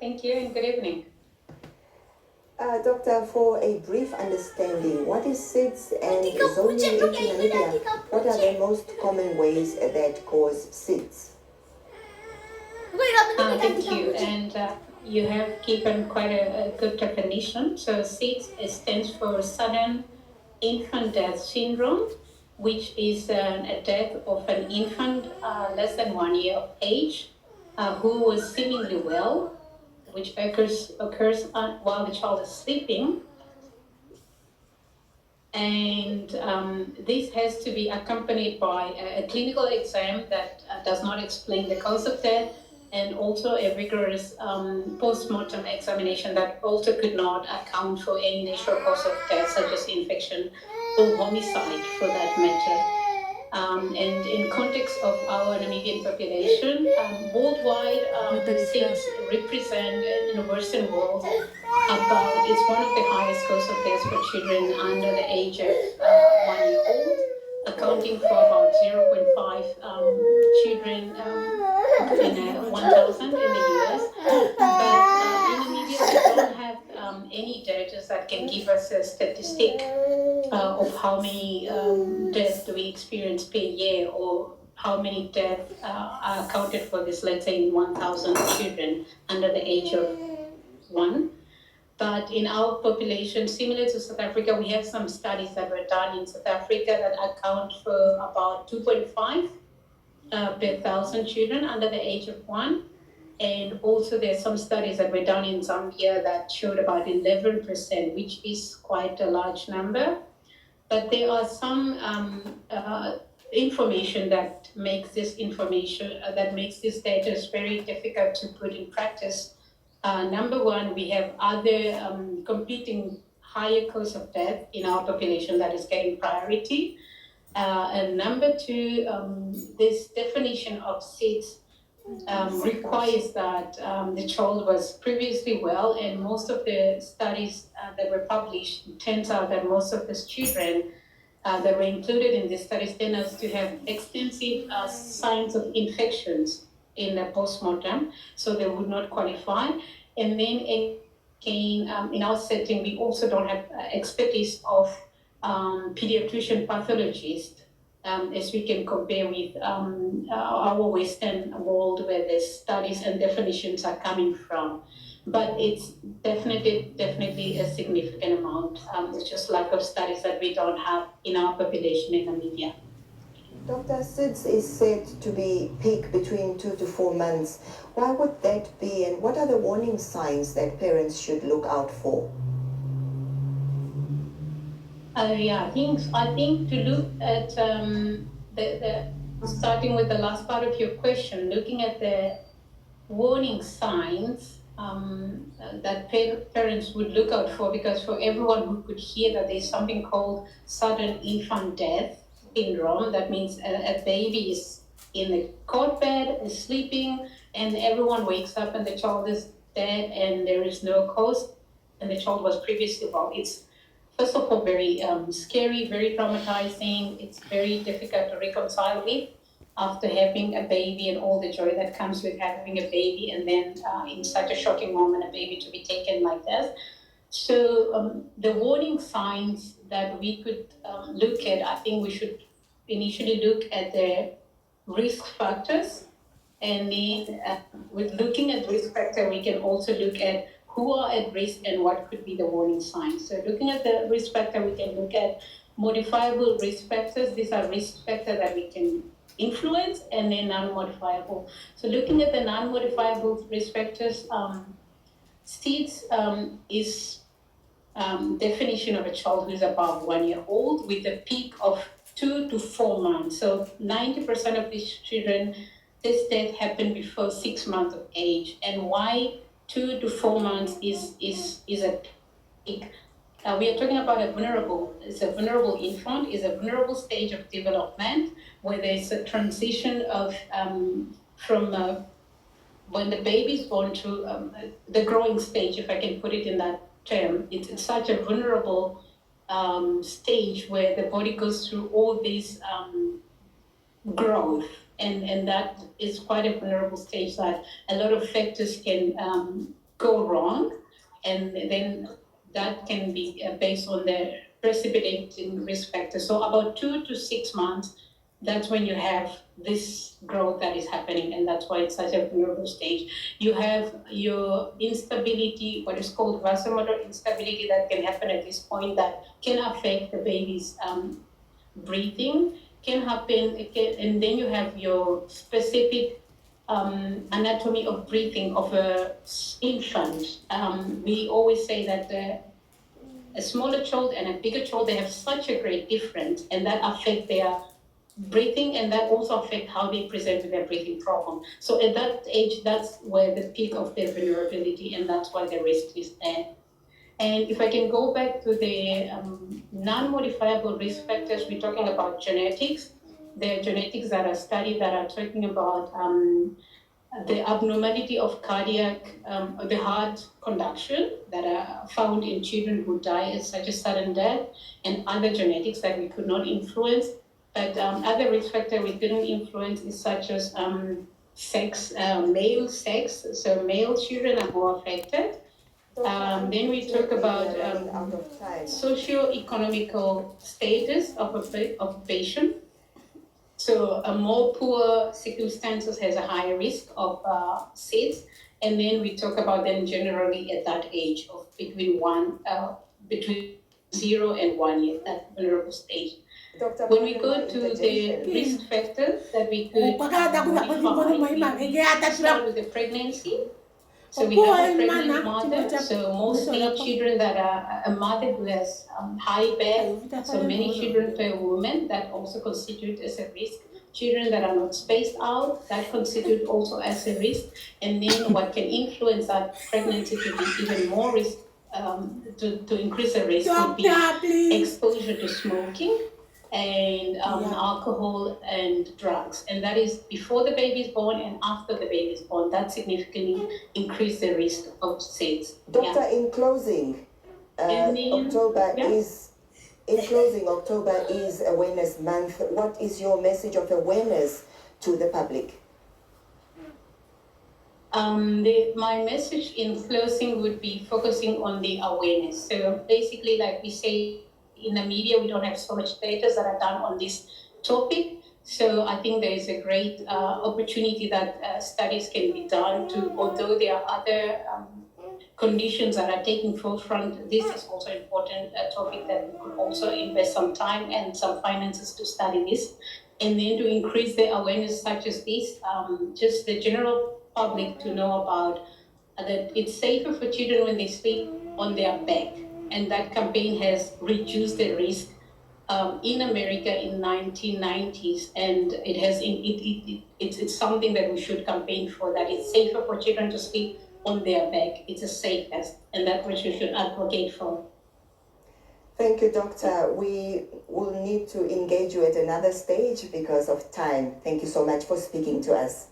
Thank you and good evening. Doctor, for a brief understanding, what is SIDS and zoonose in Namibia? What are the most common ways that cause SIDS? Thank you. And you have given quite a good definition. So SIDS stands for Sudden Infant Death Syndrome, which is a death of an infant less than 1 year of age who was seemingly well, which occurs while the child is sleeping. And this has to be accompanied by a clinical exam that does not explain the cause of death, and also a rigorous post-mortem examination that also could not account for any natural cause of death, such as infection or homicide for that matter. And in context of our Namibian population, worldwide, SIDS represent in the Western world it's one of the highest cause of death for children under the age of 1 year old, accounting for about 0.5 children in 1,000 in the US. But in Namibia, we don't have any data that can give us a statistic of how many deaths do we experience per year, or how many deaths are accounted for this, let's say, in 1,000 children under the age of 1. But in our population, similar to South Africa, we have some studies that were done in South Africa that account for about 2.5 per 1,000 children under the age of 1. And also there's some studies that were done in Zambia that showed about 11%, which is quite a large number. But there are some information that makes this data very difficult to put in practice. Number one, we have other competing higher cause of death in our population that is getting priority. And number two, this definition of SIDS requires that the child was previously well, and most of the studies that were published, it turns out that most of these children that were included in these studies tend to have extensive signs of infections in the postmortem, so they would not qualify. And then again, in our setting, we also don't have expertise of pediatrician pathologists, as we can compare with our Western world, where the studies and definitions are coming from. But it's definitely a significant amount. It's just lack of studies that we don't have in our population in Namibia. Dr. SIDS is said to be peak between 2 to 4 months. Why would that be, and what are the warning signs that parents should look out for? I think to look at the starting with the last part of your question, looking at the warning signs that parents would look out for, because for everyone who could hear that there's something called sudden infant death syndrome, that means a baby is in the cot bed, is sleeping, and everyone wakes up and the child is dead and there is no cause, and the child was previously well. It's first of all very scary, very traumatizing. It's very difficult to reconcile with after having a baby and all the joy that comes with having a baby, and then in such a shocking moment, a baby to be taken like this. So the warning signs that we could look at, I think we should initially look at the risk factors, and then with looking at risk factor, we can also look at who are at risk and what could be the warning signs. So looking at the risk factor, we can look at modifiable risk factors. These are risk factors that we can influence, and then non-modifiable. So looking at the non-modifiable risk factors, SIDS is definition of a child who is above 1 year old with a peak of 2 to 4 months. So 90% of these children, this death happened before 6 months of age. And why 2 to 4 months is a peak? We are talking about a vulnerable infant, is a vulnerable stage of development where there's a transition of from when the baby is born to the growing stage, if I can put it in that term. It's such a vulnerable stage where the body goes through all this growth, and that is quite a vulnerable stage that a lot of factors can go wrong, and then that can be based on the precipitating risk factors. So about 2 to 6 months, that's when you have this growth that is happening, and that's why it's such a vulnerable stage. You have your instability, what is called vasomotor instability, that can happen at this point that can affect the baby's breathing, can happen, and then you have your specific anatomy of breathing of a infant. We always say that a smaller child and a bigger child, they have such a great difference, and that affect their breathing, and that also affect how they present with their breathing problem. So at that age, that's where the peak of their vulnerability, and that's why the risk is there. And if I can go back to the non-modifiable risk factors, we're talking about genetics. There are genetics that are studied that are talking about the abnormality of cardiac, the heart conduction that are found in children who die at such a sudden death, and other genetics that we could not influence. But other risk factor we couldn't influence is such as sex, male sex. So male children are more affected. Then we talk about socio-economical status of a patient. So a more poor circumstances has a higher risk of SIDS. And then we talk about them generally at that age of between 0 and 1 year, that vulnerable stage. When we go to the risk factors that we could modify, we start with the pregnancy. So we have a pregnant mother, so mostly children that are a mother who has high birth, so many children per woman, that also constitute as a risk. Children that are not spaced out, that constitute also as a risk. And then what can influence that pregnancy to be even more risk, to increase the risk would be exposure to smoking and alcohol and drugs, and that is before the baby is born and after the baby is born. That significantly increase the risk of SIDS. Doctor, in closing, October is Awareness Month. What is your message of awareness to the public? My message in closing would be focusing on the awareness. So basically, like we say, in the media, we don't have so much data that are done on this topic. So I think there is a great opportunity that studies can be done to, although there are other conditions that are taking forefront, this is also an important topic that we could also invest some time and some finances to study this. And then to increase the awareness such as this, just the general public to know about that it's safer for children when they sleep on their back. And that campaign has reduced the risk in America in 1990s, and it has it's something that we should campaign for, that it's safer for children to sleep on their back. It's a safest, and that's what we should advocate for. Thank you, Doctor. We will need to engage you at another stage because of time. Thank you so much for speaking to us.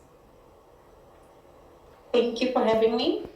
Thank you for having me.